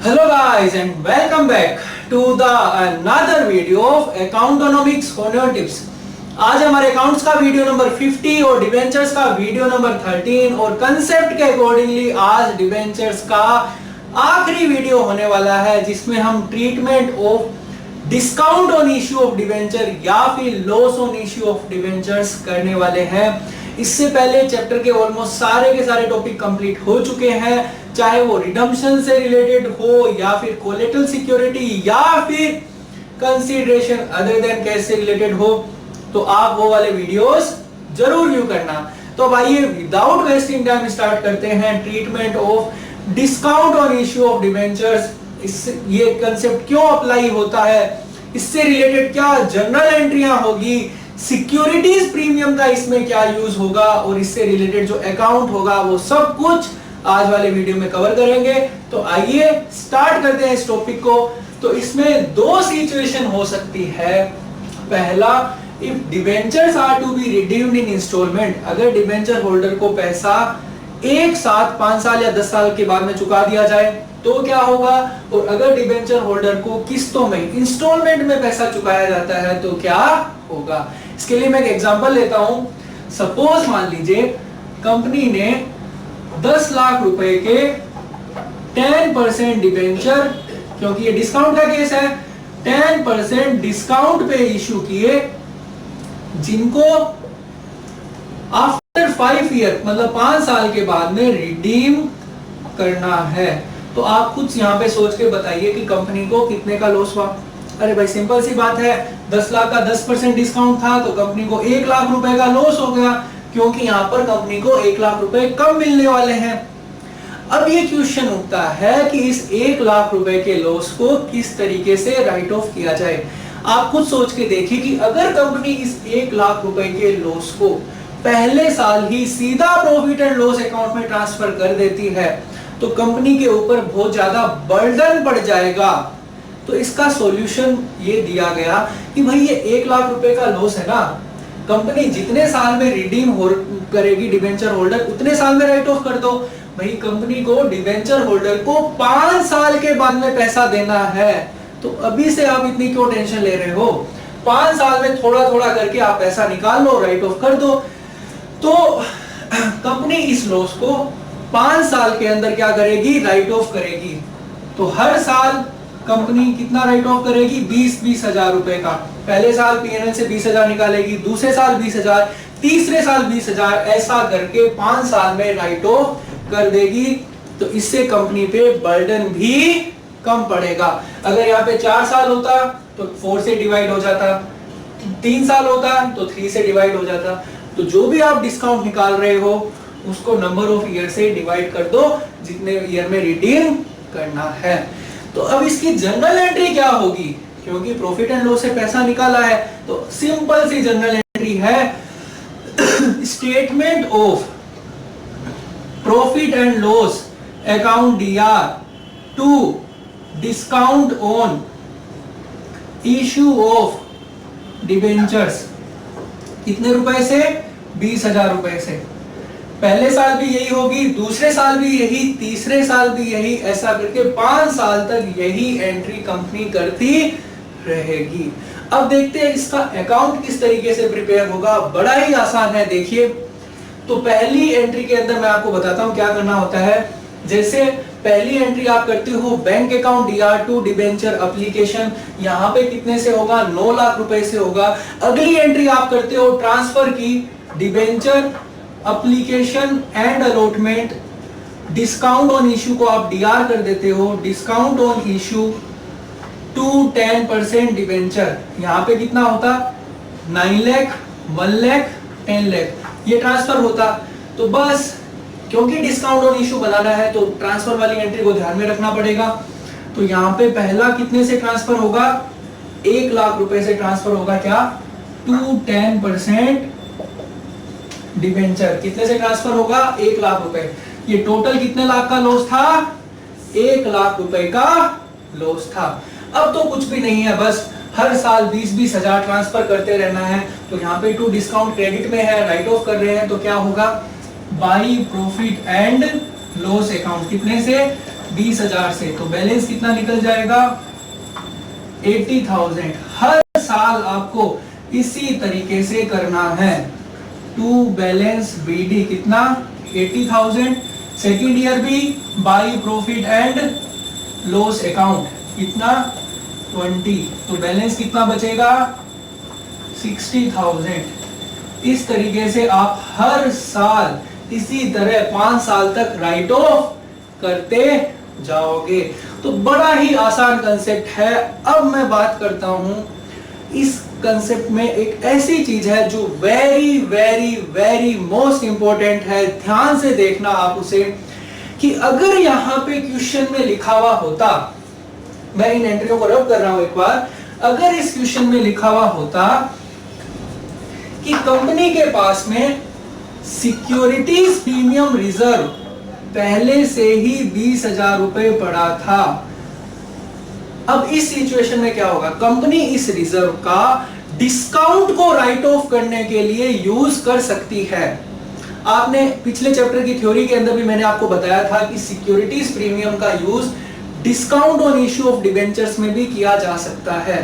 Hello guys and welcome back to the another video of Accountonomics Corner Tips। आज हमारे accounts का video number 50 और debentures का video number 13 और concept के अकॉर्डिंगली आज डिबेंचर्स का आखिरी वीडियो होने वाला है जिसमें हम treatment of discount on issue of debenture या फिर loss on issue of debentures करने वाले हैं। इससे पहले चैप्टर के ऑलमोस्ट सारे के सारे टॉपिक कंप्लीट हो चुके हैं, चाहे वो रिडम्पशन से रिलेटेड हो या फिर कोलेटरल सिक्योरिटी या फिर कंसीडरेशन अदर देन कैश से रिलेटेड हो, तो आप वो वाले वीडियोस जरूर व्यू करना। तो अब आइए विदाउट वेस्टिंग टाइम स्टार्ट करते हैं treatment of discount on issue of debentures. ये कंसेप्ट क्यों अप्लाई होता है, इससे रिलेटेड क्या जनरल एंट्रियां होगी, सिक्योरिटीज प्रीमियम का इसमें क्या यूज होगा और इससे रिलेटेड जो अकाउंट होगा वो सब कुछ आज वाले वीडियो में कवर करेंगे। तो आइए स्टार्ट करते हैं इस टॉपिक को। तो इसमें दो सिचुएशन हो सकती है। पहला, if debentures are to be redeemed in instalment, अगर डिबेंचर होल्डर को पैसा एक साथ 5 साल या 10 साल के बाद में चुका दिया जाए तो क्या होगा, और अगर डिबेंचर होल्डर को किस्तों में इंस्टॉलमेंट में पैसा चुकाया जाता है तो क्या होगा। इसके लिए मैं एक एग्जांपल लेता हूं। सपोज मान लीजिए कंपनी ने 10 लाख रुपए के 10% डिबेंचर, क्योंकि ये डिस्काउंट का केस है, 10% डिस्काउंट पे इश्यू किए जिनको आफ्टर 5 ईयर मतलब 5 साल के बाद में रिडीम करना है। तो आप कुछ यहाँ पे सोच के बताइए कि कंपनी को कितने का लॉस हुआ। अरे भाई सिंपल सी बात है, 10 लाख का 10% डिस्काउंट था तो कंपनी को 1 लाख रुपए का लॉस हो गया, क्योंकि यहाँ पर कंपनी को 1 लाख रुपए कम मिलने वाले हैं। अब ये क्वेश्चन उठता है कि इस 1 लाख रुपए के लॉस को किस तरीके से राइट ऑफ किया जाए। आप खुद सोच के देखिए कि अगर कंपनी इस 1 लाख रुपए के लॉस को पहले साल ही सीधा प्रॉफिट एंड लॉस अकाउंट में ट्रांसफर कर देती है तो कंपनी के ऊपर बहुत ज्यादा बर्डन पड़ जाएगा। तो इसका सॉल्यूशन ये दिया गया कि भाई ये 1 लाख रुपए का लॉस है ना, कंपनी जितने साल में रिडीम करेगी डिबेंचर होल्डर उतने साल में राइट ऑफ कर दो। भाई कंपनी को डिबेंचर होल्डर को 5 साल के बाद में पैसा देना है, तो अभी से आप इतनी क्यों टेंशन ले रहे हो। 5 साल में थोड़ा थोड़ा करके आप पैसा निकाल लो, राइट ऑफ कर दो। तो कंपनी इस लॉस को 5 साल के अंदर क्या करेगी, राइट ऑफ करेगी। तो हर साल कंपनी कितना राइट ऑफ करेगी, 20-20 हजार रुपए का। पहले साल पीएनएल से 20 हजार निकालेगी, दूसरे साल 20 हजार, तीसरे साल 20 हजार, ऐसा करके 5 साल में राइट ऑफ कर देगी। तो इससे कंपनी पे बर्डन भी कम पड़ेगा। अगर यहाँ पे 4 साल होता तो 4 से डिवाइड हो जाता, 3 साल होता तो 3 से डिवाइड हो जाता। तो जो भी आप डिस्काउंट निकाल रहे हो उसको नंबर ऑफ ईयर से डिवाइड कर दो जितने ईयर में रिडीम करना है। तो अब इसकी जनरल एंट्री क्या होगी, क्योंकि प्रॉफिट एंड लॉस से पैसा निकाला है तो सिंपल सी जनरल एंट्री है statement of profit and loss account DR to discount on issue of debentures. कितने रुपए से, 20,000 रुपए से। पहले साल भी यही होगी, दूसरे साल भी यही, तीसरे साल भी यही, ऐसा करके 5 साल तक यही एंट्री कंपनी करती रहेगी। अब देखते हैं इसका अकाउंट किस तरीके से प्रिपेयर होगा। बड़ा ही आसान है, देखिए। तो पहली एंट्री के अंदर मैं आपको बताता हूं क्या करना होता है। जैसे पहली एंट्री आप करते हो bank account DR to debenture application, यहाँ पे कितने से होगा, 9 लाख रुपए से होगा। अगली एंट्री आप करते हो ट्रांसफर की debenture application and allotment, discount on issue को आप डीआर कर देते हो, discount on issue to 10% debenture. यहाँ पे कितना होता, 9 लाख, 1 लाख, 10 लाख, ये ट्रांसफर होता। तो बस क्योंकि डिस्काउंट ऑन इश्यू बनाना है तो ट्रांसफर वाली एंट्री को ध्यान में रखना पड़ेगा। तो यहाँ पे पहला कितने से ट्रांसफर होगा, 1 लाख रुपए से ट्रांसफर होगा क्या, टू 10% डिबेंचर। कितने से ट्रांसफर होगा, 1 लाख रुपए। ये टोटल कितने लाख का लॉस था, 1 लाख रुपए का लॉस था। अब तो कुछ भी नहीं है, बस हर साल 20-20 हजार ट्रांसफर करते रहना है। तो यहाँ पे टू डिस्काउंट क्रेडिट में है, राइट ऑफ कर रहे हैं, तो क्या होगा, by profit and loss account. कितने से, 20,000 से, तो बैलेंस कितना निकल जाएगा 80,000। हर साल आपको इसी तरीके से करना है। टू बैलेंस बीडी कितना 80,000। सेकेंड ईयर भी by profit and loss account कितना 20, तो बैलेंस कितना बचेगा 60,000। इस तरीके से आप हर साल इसी तरह 5 साल तक राइट ऑफ करते जाओगे। तो बड़ा ही आसान कंसेप्ट है। अब मैं बात करता हूं, इस कंसेप्ट में एक ऐसी चीज है जो very very very most important है, ध्यान से देखना आप उसे, कि अगर यहां पे क्वेश्चन में लिखा हुआ होता, मैं इन एंट्रियों को रब कर रहा हूं एक बार, अगर इस क्वेश्चन में लिखा हुआ होता कि कंपनी के पास में सिक्योरिटीज प्रीमियम रिजर्व पहले से ही 20,000 रुपए पड़ा था, अब इस सिचुएशन में क्या होगा, कंपनी इस रिजर्व का डिस्काउंट को राइट ऑफ करने के लिए यूज कर सकती है। आपने पिछले चैप्टर की थ्योरी के अंदर भी मैंने आपको बताया था कि सिक्योरिटीज प्रीमियम का use discount on issue of debentures में भी किया जा सकता है।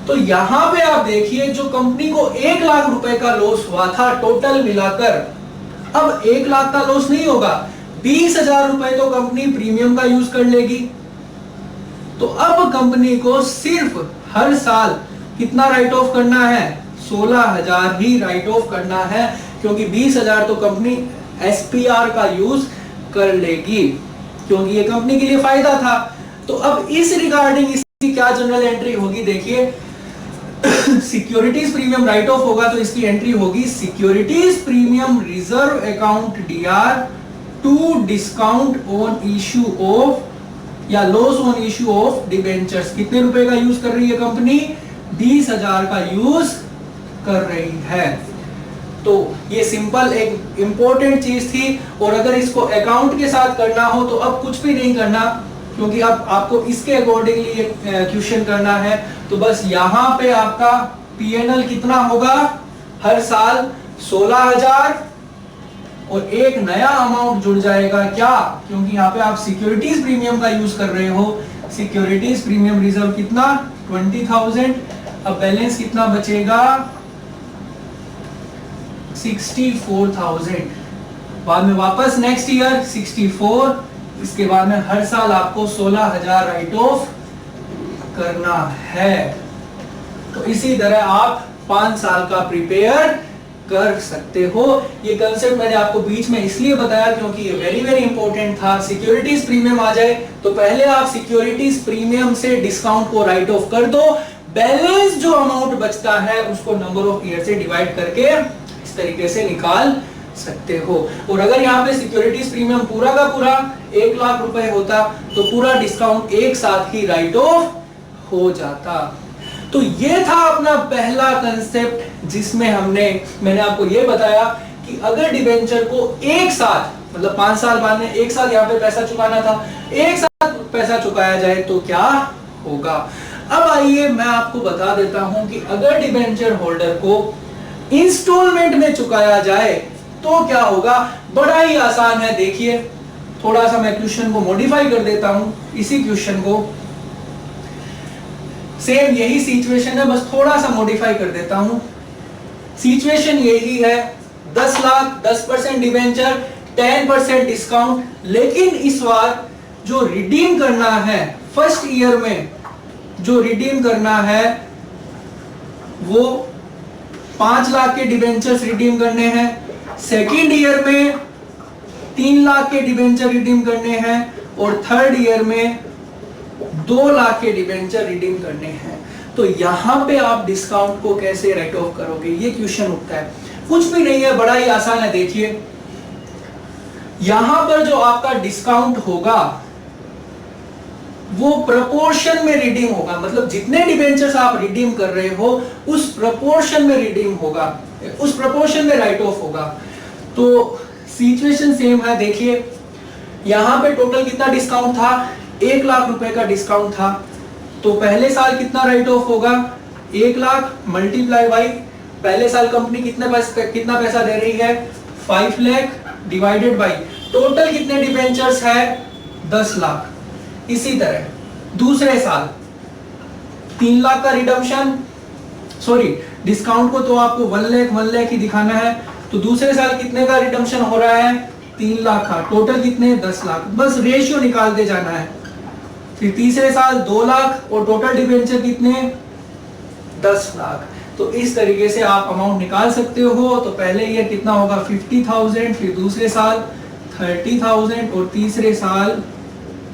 तो यहां पे आप देखिए, जो कंपनी को 1 लाख रुपए का लॉस हुआ था टोटल मिलाकर, अब 1 लाख का लॉस नहीं होगा, 20,000 रुपए तो कंपनी प्रीमियम का यूज कर लेगी। तो अब कंपनी को सिर्फ हर साल कितना राइट ऑफ करना है, 16,000 ही राइट ऑफ करना है, क्योंकि 20,000 तो कंपनी एसपीआर का यूज कर लेगी, क्योंकि ये कंपनी के लिए फायदा था। तो अब इस रिगार्डिंग इसकी क्या जनरल एंट्री होगी, देखिए सिक्योरिटीज प्रीमियम राइट ऑफ होगा तो इसकी एंट्री होगी securities premium reserve account DR to discount on issue of या loss on issue of debentures. कितने रुपए का यूज कर रही है कंपनी, 20,000 का यूज कर रही है। तो ये सिंपल एक इंपॉर्टेंट चीज थी। और अगर इसको अकाउंट के साथ करना हो तो अब कुछ भी नहीं करना, क्योंकि अब आपको इसके अकॉर्डिंगली ये क्वेश्चन करना है। तो बस यहां पे आपका पीएनएल कितना होगा, हर साल 16,000 और एक नया अमाउंट जुड़ जाएगा, क्या, क्योंकि यहाँ पे आप सिक्योरिटीज प्रीमियम का यूज कर रहे हो, सिक्योरिटीज प्रीमियम रिजर्व कितना 20,000। अब बैलेंस कितना बचेगा 64,000। बाद में वापस नेक्स्ट ईयर 64, इसके बाद में हर साल आपको 16,000 राइट ऑफ करना है। तो इसी तरह आप 5 साल का प्रिपेयर कर सकते हो। ये कंसेप्ट मैंने आपको बीच में इसलिए बताया क्योंकि ये वेरी वेरी इंपॉर्टेंट था। सिक्योरिटीज प्रीमियम आ जाए तो पहले आप सिक्योरिटीज प्रीमियम से डिस्काउंट को राइट ऑफ कर दो, बैलेंस जो अमाउंट बचता है उसको नंबर ऑफ ईयर से डिवाइड करके इस तरीके से निकाल सकते हो। और अगर यहाँ पे सिक्योरिटीज प्रीमियम पूरा का पूरा 1 लाख रुपए होता तो पूरा डिस्काउंट एक साथ ही राइट ऑफ हो जाता। तो ये था अपना पहला कंसेप्ट, जिसमें मैंने आपको ये बताया कि अगर डिबेंचर को एक साथ मतलब 5 साल बाद में एक साथ यहाँ पे पैसा चुकाना था, एक साथ पैसा चुकाया जाए तो क्या होगा। अब आइए मैं आपको बता देता हूं कि अगर डिबेंचर होल्डर को इंस्टॉलमेंट में चुकाया जाए तो क्या होगा। बड़ा ही आसान है, देखिए थोड़ा सा मैं क्वेश्चन को मॉडिफाई कर देता हूं। इसी क्वेश्चन को सेम यही सिचुएशन है, बस थोड़ा सा मॉडिफाई कर देता हूं। सिचुएशन यही है, 10 लाख 10% डिबेंचर 10% डिस्काउंट, लेकिन इस बार जो रिडीम करना है फर्स्ट ईयर में, जो रिडीम करना है वो 5 लाख के डिबेंचर्स रिडीम करने हैं, सेकेंड ईयर में 3 लाख के डिबेंचर रिडीम करने हैं और थर्ड ईयर में 2 लाख के डिबेंचर रिडीम करने हैं। तो यहां पे आप डिस्काउंट को कैसे राइट ऑफ करोगे, ये क्वेश्चन उठता है। कुछ भी नहीं है, बड़ा ही आसान है। देखिए यहां पर जो आपका डिस्काउंट होगा वो प्रपोर्शन में रिडीम होगा, मतलब जितने डिबेंचर्स आप रिडीम कर रहे हो उस प्रपोर्शन में रिडीम होगा, उस प्रपोर्शन में राइट ऑफ होगा। तो सिचुएशन सेम है। देखिए यहां पे टोटल कितना डिस्काउंट था, 1 लाख रुपए का डिस्काउंट था। तो पहले साल कितना राइट ऑफ होगा, 1 लाख मल्टीप्लाई बाई पहले साल कंपनी कितना पैसा दे रही है 5 लाख डिवाइडेड बाई टोटल कितने डिबेंचर्स है 10 लाख। इसी तरह दूसरे साल 3 लाख का रिडम्पशन, सॉरी डिस्काउंट को तो आपको 1 लाख ही दिखाना है, तो दूसरे साल कितने का रिडम्पशन हो रहा है 3 लाख का, टोटल कितने 10 लाख, बस रेशियो निकालते जाना है। फिर तीसरे साल 2 लाख और टोटल डिबेंचर कितने 10 लाख। तो इस तरीके से आप अमाउंट निकाल सकते हो। तो पहले ईयर कितना होगा 50,000, फिर दूसरे साल 30,000 और तीसरे साल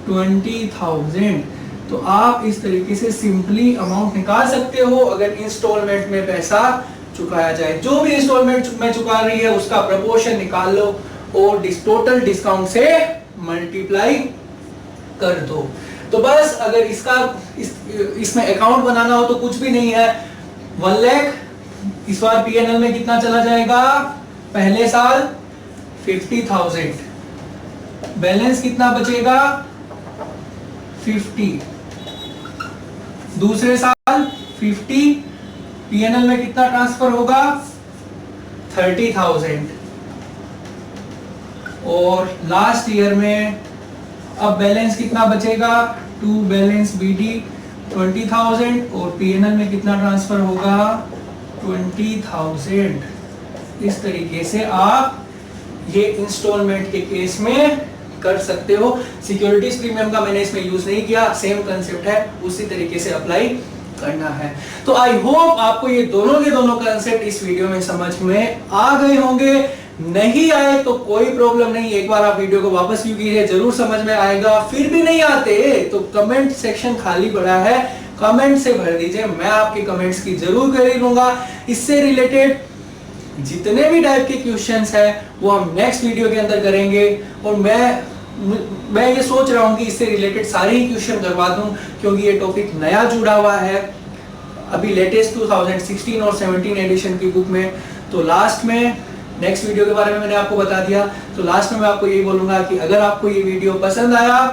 20,000। तो आप इस तरीके से सिंपली अमाउंट निकाल सकते हो अगर इंस्टॉलमेंट में पैसा चुकाया जाए। जो भी इंस्टॉलमेंट में चुका रही है उसका प्रपोर्शन निकाल लो और टोटल डिस्काउंट से मल्टीप्लाई कर दो। तो बस अगर इसमें अकाउंट बनाना हो तो कुछ भी नहीं है, 1 लाख इस बार पीएनएल में कितना चला जाएगा, पहले साल 50,000, बैलेंस कितना बचेगा 50, दूसरे साल 50, पीएनएल में कितना ट्रांसफर होगा 30,000, और लास्ट ईयर में अब बैलेंस कितना बचेगा, टू बैलेंस बीडी 20,000 और पीएनएल में कितना ट्रांसफर होगा 20,000। इस तरीके से आप ये इंस्टॉलमेंट के केस में कर सकते हो। सिक्योरिटीज प्रीमियम का मैंने इसमें यूज नहीं किया, सेम कंसेप्ट है, उसी तरीके से अप्लाई करना है। तो आई होप आपको ये दोनों के दोनों कंसेप्ट इस वीडियो में समझ में आ गए होंगे। नहीं आए तो कोई प्रॉब्लम नहीं, एक बार आप वीडियो को वापस व्यू कीजिए, जरूर समझ में आएगा। फिर भी नहीं आते तो कमेंट सेक्शन खाली पड़ा है, कमेंट से भर दीजिए, मैं आपके कमेंट्स की जरूर कर लूंगा। इससे रिलेटेड जितने भी टाइप के क्वेश्चंस है वो हम नेक्स्ट वीडियो के अंदर करेंगे, और मैं ये सोच रहा हूँ कि इससे रिलेटेड सारे ही क्वेश्चन करवा दूं, क्योंकि ये टॉपिक नया जुड़ा हुआ है अभी लेटेस्ट 2016 और 17 एडिशन की बुक में। तो लास्ट में नेक्स्ट वीडियो के बारे में मैंने आपको बता दिया, तो लास्ट में मैं आपको यही बोलूंगा कि अगर आपको ये वीडियो पसंद आया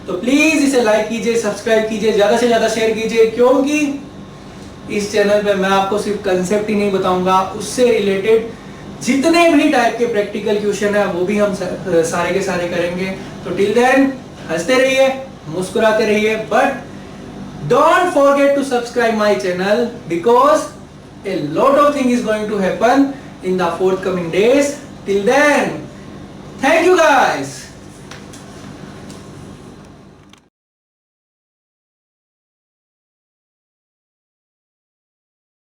तो प्लीज इसे लाइक कीजिए, सब्सक्राइब कीजिए, ज्यादा से ज्यादा शेयर कीजिए, क्योंकि इस चैनल पे मैं आपको सिर्फ कंसेप्ट ही नहीं बताऊंगा, उससे रिलेटेड जितने भी टाइप के प्रैक्टिकल क्वेश्चन है वो भी हम सारे के सारे करेंगे। तो टिल देन हंसते रहिए, मुस्कुराते रहिए, but don't forget to subscribe my channel because a lot of thing is going to happen in the forthcoming days. Till then, thank you guys.